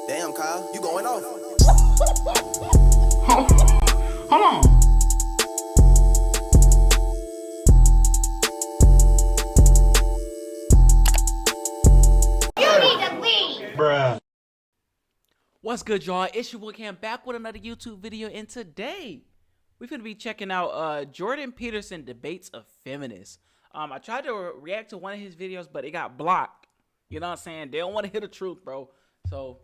Damn, Kyle, you going off. Hold on. You need to leave. Bruh. What's good, y'all? It's your boy Cam back with another YouTube video, and today we're gonna be checking out Jordan Peterson debates a feminist. I tried to react to one of his videos, but it got blocked. You know what I'm saying? They don't want to hear the truth, bro. So,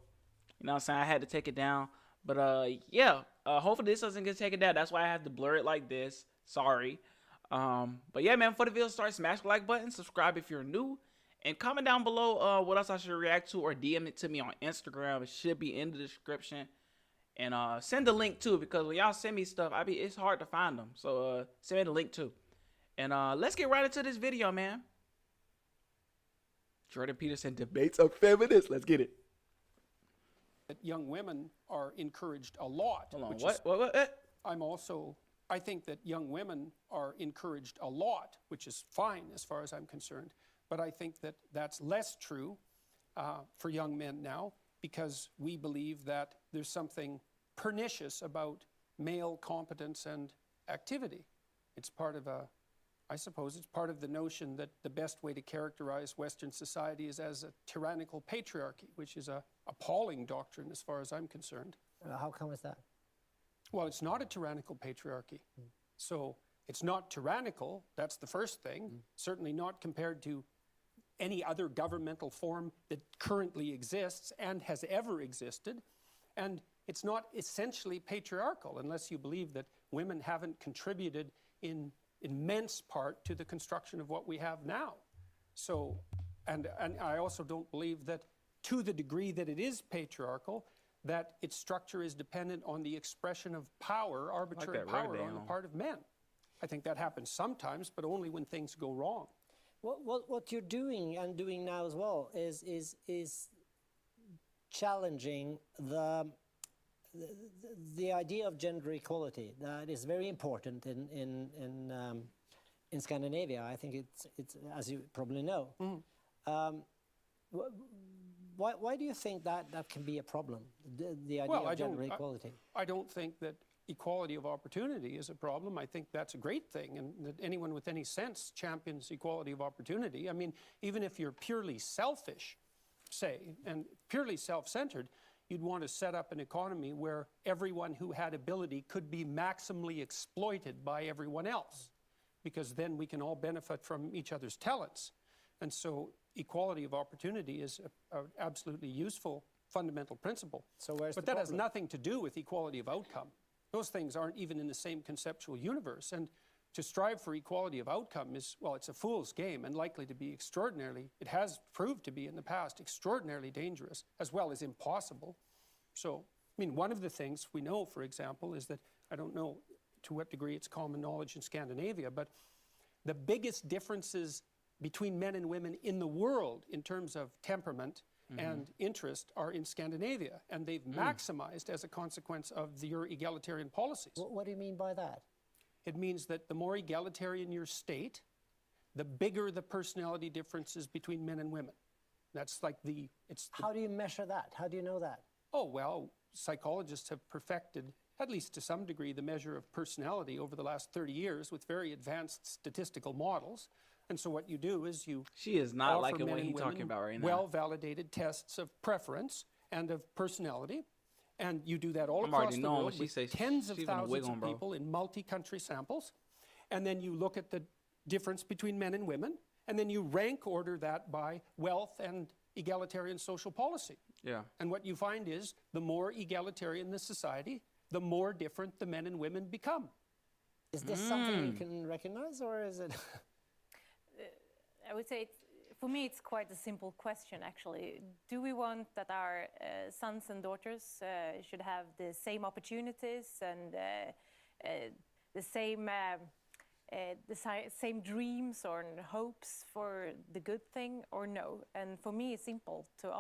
you know what I'm saying? I had to take it down. But yeah, hopefully this doesn't get taken down. That's why I have to blur it like this. Sorry. But yeah, man, before the video starts, smash the like button, subscribe if you're new, and comment down below what else I should react to, or DM it to me on Instagram. It should be in the description. And send the link too, because when y'all send me stuff, it's hard to find them. So send me the link too. And let's get right into this video, man. Jordan Peterson debates a feminist. Let's get it. That young women are encouraged a lot. Hold on, what? I think that young women are encouraged a lot, which is fine as far as I'm concerned. But I think that that's less true for young men now, because we believe that there's something pernicious about male competence and activity. It's part of I suppose it's part of the notion that the best way to characterize Western society is as a tyrannical patriarchy, which is a appalling doctrine as far as I'm concerned. How come is that? Well, it's not a tyrannical patriarchy. So it's not tyrannical, that's the first thing. Certainly not compared to any other governmental form that currently exists and has ever existed. And it's not essentially patriarchal, unless you believe that women haven't contributed in immense part to the construction of what we have now. So, and I also don't believe that, to the degree that it is patriarchal, that its structure is dependent on the expression of power, arbitrary power on the part of men. I think that happens sometimes, but only when things go wrong. What you're doing and doing now as well is challenging the idea of gender equality that is very important in Scandinavia. I think it's as you probably know. Why do you think that can be a problem? The idea of gender equality. I don't think that equality of opportunity is a problem. I think that's a great thing, and that anyone with any sense champions equality of opportunity. I mean, even if you're purely selfish, say, and purely self-centered, you'd want to set up an economy where everyone who had ability could be maximally exploited by everyone else, because then we can all benefit from each other's talents. And so equality of opportunity is an absolutely useful fundamental principle. So where's but the that has problem? nothing to do with equality of outcome. Those things aren't even in the same conceptual universe. And to strive for equality of outcome is, well, it's a fool's game and likely to be extraordinarily, it has proved to be in the past, extraordinarily dangerous, as well as impossible. So, I mean, one of the things we know, for example, is that, I don't know to what degree it's common knowledge in Scandinavia, but the biggest differences between men and women in the world in terms of temperament and interest are in Scandinavia, and they've maximized as a consequence of your egalitarian policies. What do you mean by that? It means that the more egalitarian your state, the bigger the personality differences between men and women. That's like How do you measure that? How do you know that? Oh, well, psychologists have perfected, at least to some degree, the measure of personality over the last 30 years with very advanced statistical models. And so what you do is you She is not offer liking men what and he's talking women about right now. well-validated tests of preference and of personality. And you do that all I'm across already the knowing world what she with says. tens of She's gonna wig thousands on, of bro. people in multi-country samples. And then you look at the difference between men and women, and then you rank order that by wealth and egalitarian social policy. Yeah. And what you find is the more egalitarian the society, the more different the men and women become. Is this something you can recognize, or is it? I would say, for me, it's quite a simple question, actually. Do we want that our sons and daughters should have the same opportunities and the same dreams or hopes for the good thing, or no? And for me, it's simple to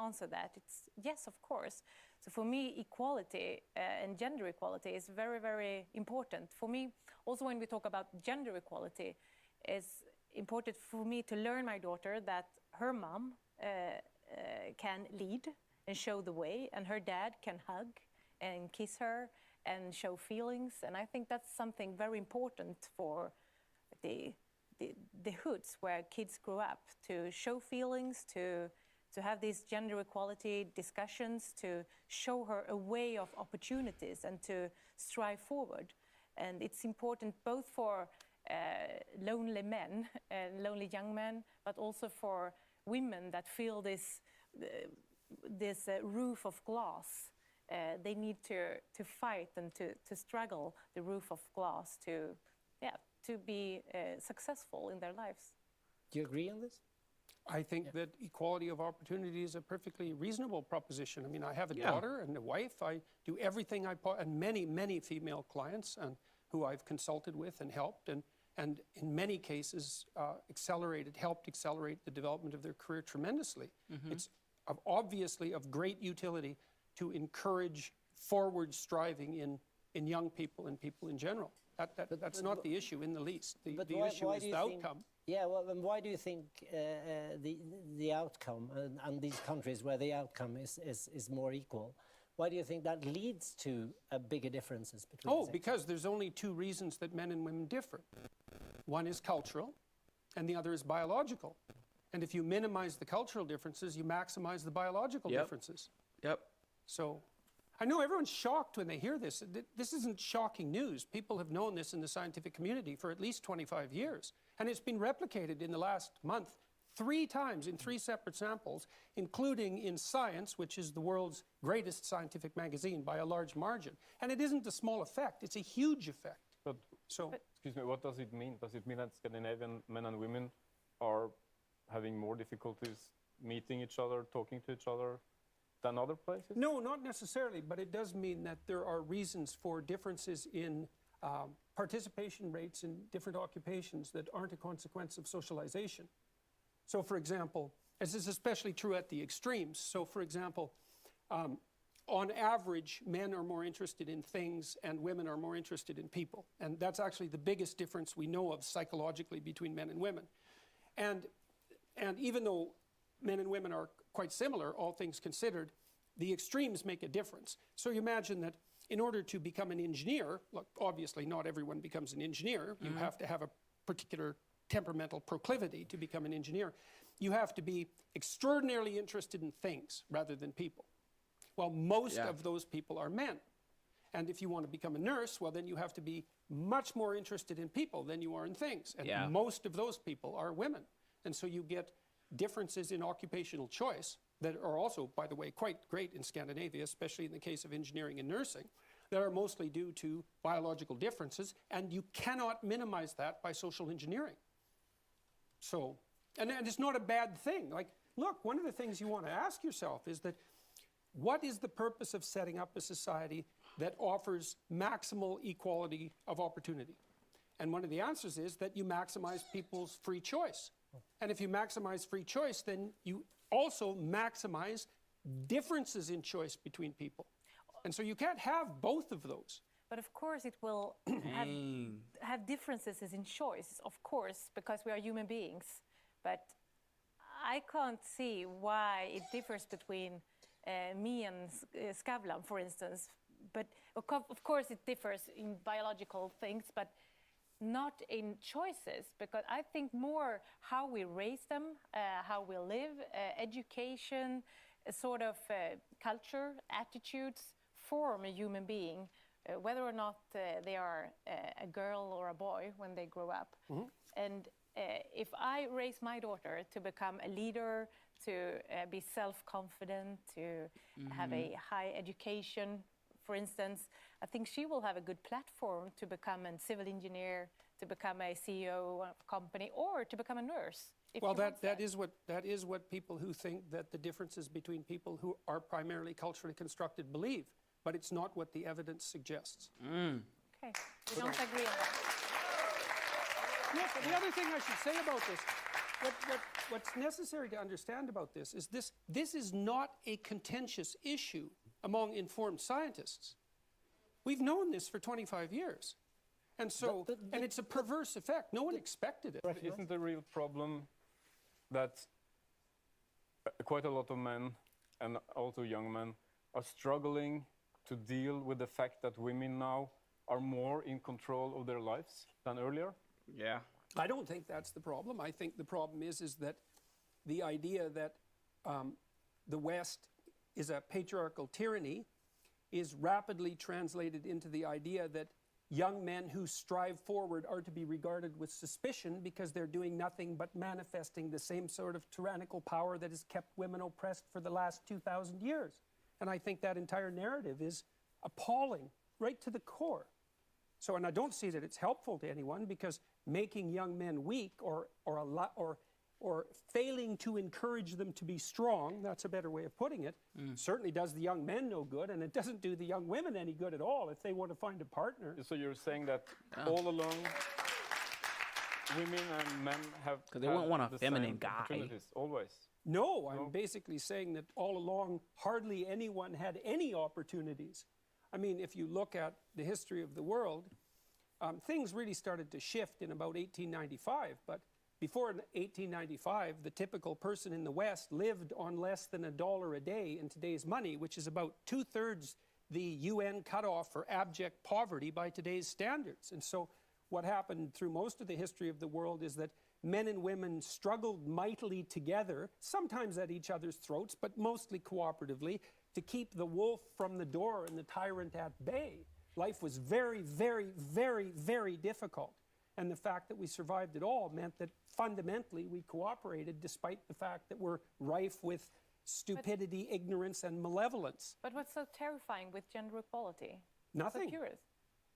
answer that. It's yes, of course. So for me, equality and gender equality is very, very important. For me, also when we talk about gender equality, it's important for me to learn my daughter that her mom can lead and show the way, and her dad can hug and kiss her and show feelings. And I think that's something very important for the hoods where kids grow up, to show feelings, to have these gender equality discussions, to show her a way of opportunities and to strive forward. And it's important both for lonely men, lonely young men, but also for women that feel this roof of glass. They need to fight and to struggle the roof of glass to be successful in their lives. Do you agree on this? I think that equality of opportunity is a perfectly reasonable proposition. I mean, I have a daughter and a wife. I do everything and many female clients and who I've consulted with and helped, and in many cases helped accelerate the development of their career tremendously. It's obviously of great utility to encourage forward striving in young people and people in general. That's not the issue in the least. The issue is the outcome. Yeah, well, then why do you think the outcome, and these countries where the outcome is more equal, why do you think that leads to bigger differences between the sexes? Because there's only two reasons that men and women differ. One is cultural, and the other is biological. And if you minimize the cultural differences, you maximize the biological differences. Yep. So I know everyone's shocked when they hear this. This isn't shocking news. People have known this in the scientific community for at least 25 years. And it's been replicated in the last month 3 times in 3 separate samples, including in Science, which is the world's greatest scientific magazine by a large margin. And it isn't a small effect, it's a huge effect. But, excuse me, what does it mean? Does it mean that Scandinavian men and women are having more difficulties meeting each other, talking to each other than other places? No, not necessarily, but it does mean that there are reasons for differences in participation rates in different occupations that aren't a consequence of socialization. So, for example, this is especially true at the extremes. So, for example, on average, men are more interested in things and women are more interested in people. And that's actually the biggest difference we know of psychologically between men and women. And even though men and women are quite similar, all things considered, the extremes make a difference. So you imagine that in order to become an engineer, look, obviously not everyone becomes an engineer. You have to have a particular temperamental proclivity to become an engineer. You have to be extraordinarily interested in things rather than people. Well, most of those people are men. And if you want to become a nurse, well, then you have to be much more interested in people than you are in things. And most of those people are women. And so you get differences in occupational choice that are also, by the way, quite great in Scandinavia, especially in the case of engineering and nursing, that are mostly due to biological differences, and you cannot minimize that by social engineering. So, and it's not a bad thing. Like, look, one of the things you want to ask yourself is that, what is the purpose of setting up a society that offers maximal equality of opportunity? And one of the answers is that you maximize people's free choice. And if you maximize free choice, then you also maximize differences in choice between people. And so you can't have both of those. But of course it will have differences in choice, of course, because we are human beings. But I can't see why it differs between me and Skavlan, for instance. But of course it differs in biological things, but not in choices, because I think more how we raise them, how we live, education, a sort of culture, attitudes form a human being, whether or not they are a girl or a boy when they grow up. And if I raise my daughter to become a leader, to be self-confident, to have a high education, for instance, I think she will have a good platform to become a civil engineer, to become a CEO of a company, or to become a nurse. Well, that is what people who think that the differences between people who are primarily culturally constructed believe, but it's not what the evidence suggests. Okay, we don't agree on that. Yes, but the other thing I should say about this, what's necessary to understand about this is not a contentious issue among informed scientists. We've known this for 25 years. And so, and it's a perverse effect. No one expected it. Isn't the real problem that quite a lot of men and also young men are struggling to deal with the fact that women now are more in control of their lives than earlier? Yeah. I don't think that's the problem. I think the problem is that the idea that the West is a patriarchal tyranny is rapidly translated into the idea that young men who strive forward are to be regarded with suspicion because they're doing nothing but manifesting the same sort of tyrannical power that has kept women oppressed for the last 2,000 years. And I think that entire narrative is appalling right to the core. So, and I don't see that it's helpful to anyone, because making young men weak or failing to encourage them to be strong, that's a better way of putting it, certainly does the young men no good, and it doesn't do the young women any good at all if they want to find a partner. So you're saying that all along, women and men have Because they wouldn't want a the feminine same guy. opportunities, always. No, I'm basically saying that all along, hardly anyone had any opportunities. I mean, if you look at the history of the world, things really started to shift in about 1895. But before 1895, the typical person in the West lived on less than $1 a day in today's money, which is about 2/3 the UN cutoff for abject poverty by today's standards. And so what happened through most of the history of the world is that men and women struggled mightily together, sometimes at each other's throats, but mostly cooperatively, to keep the wolf from the door and the tyrant at bay. Life was very, very, very, very difficult. And the fact that we survived it all meant that fundamentally we cooperated, despite the fact that we're rife with stupidity, ignorance, and malevolence. But what's so terrifying with gender equality? Nothing. So curious.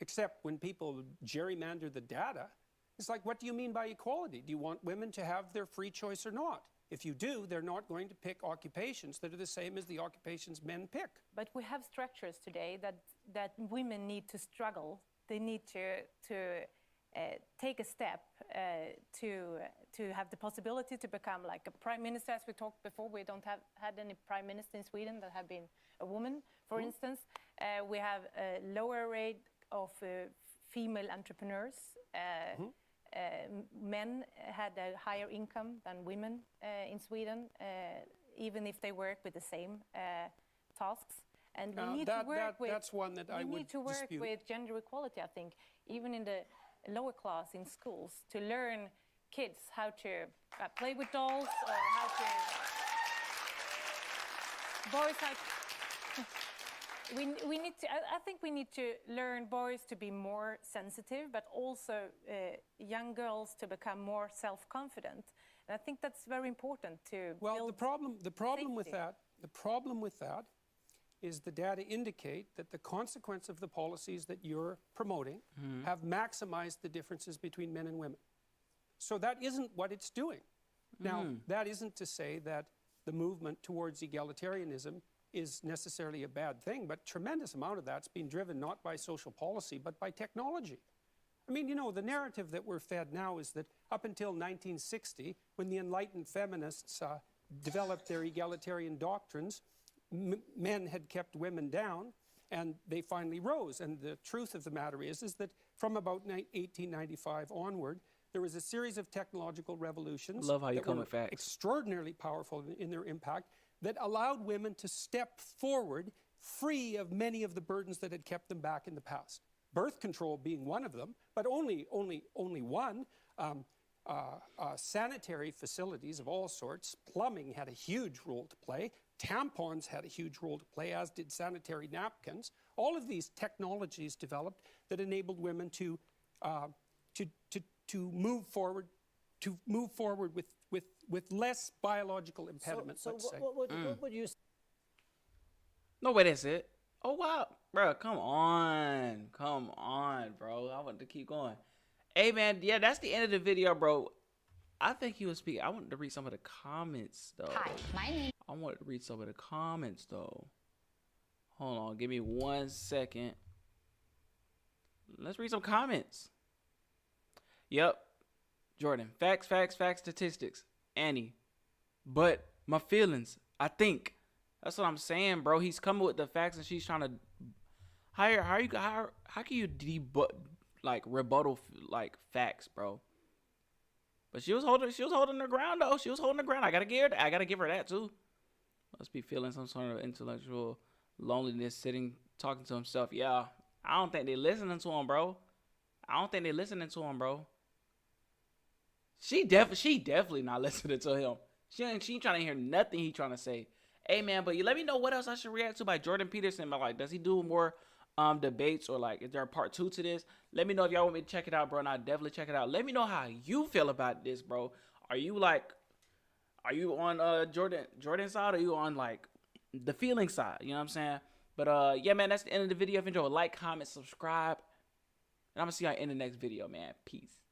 Except when people gerrymander the data, it's like, what do you mean by equality? Do you want women to have their free choice or not? If you do, they're not going to pick occupations that are the same as the occupations men pick. But we have structures today that women need to struggle. They need to take a step to have the possibility to become like a prime minister. As we talked before, we don't have had any prime minister in Sweden that have been a woman, for instance. We have a lower rate of female entrepreneurs. Men had a higher income than women in Sweden, even if they work with the same tasks. And we need to work with. That's one that I would We need to work dispute. with gender equality, I think, even in the lower class in schools, to learn kids how to play with dolls, or how to boys how. We need to. I think we need to learn boys to be more sensitive, but also young girls to become more self-confident. And I think that's very important to. Well, build the problem with safety. that is the data indicate that the consequence of the policies that you're promoting have maximized the differences between men and women. So that isn't what it's doing. Now, that isn't to say that the movement towards egalitarianism is necessarily a bad thing, but tremendous amount of that's being driven not by social policy, but by technology. I mean, you know, the narrative that we're fed now is that up until 1960, when the enlightened feminists developed their egalitarian doctrines, men had kept women down, and they finally rose. And the truth of the matter is that from about 1895 onward, there was a series of technological revolutions Love how you that come were with facts. extraordinarily powerful in their impact, that allowed women to step forward free of many of the burdens that had kept them back in the past. Birth control being one of them, but only one. Sanitary facilities of all sorts, plumbing had a huge role to play, tampons had a huge role to play, as did sanitary napkins. All of these technologies developed that enabled women to move forward with less biological impediments. So let's say. what would you say? No way, that's it. Oh, wow. Bro, come on, bro. I want to keep going. Hey, man, yeah, that's the end of the video, bro. I think he was speaking. I wanted to read some of the comments, though. Hi, my name. I wanted to read some of the comments, though. Hold on, give me 1 second. Let's read some comments. Yep. Jordan, facts, statistics. Annie, but my feelings, I think. That's what I'm saying, bro. He's coming with the facts, and she's trying to. How can you rebuttal facts, bro? But she was holding her ground, though. She was holding her ground. I gotta give her that too. Must be feeling some sort of intellectual loneliness, sitting talking to himself. Yeah, I don't think they listening to him, bro. She definitely not listening to him. She ain't trying to hear nothing he trying to say. Hey man, but you let me know what else I should react to by Jordan Peterson. But like, does he do more debates, or like, is there a part 2 to this? Let me know if y'all want me to check it out, bro, and I'll definitely check it out. Let me know how you feel about this, bro. Are you on Jordan's side, or are you on like the feeling side? You know what I'm saying? But yeah, man, that's the end of the video. If you enjoyed, like, comment, subscribe, and I'm gonna see y'all in the next video, man. Peace.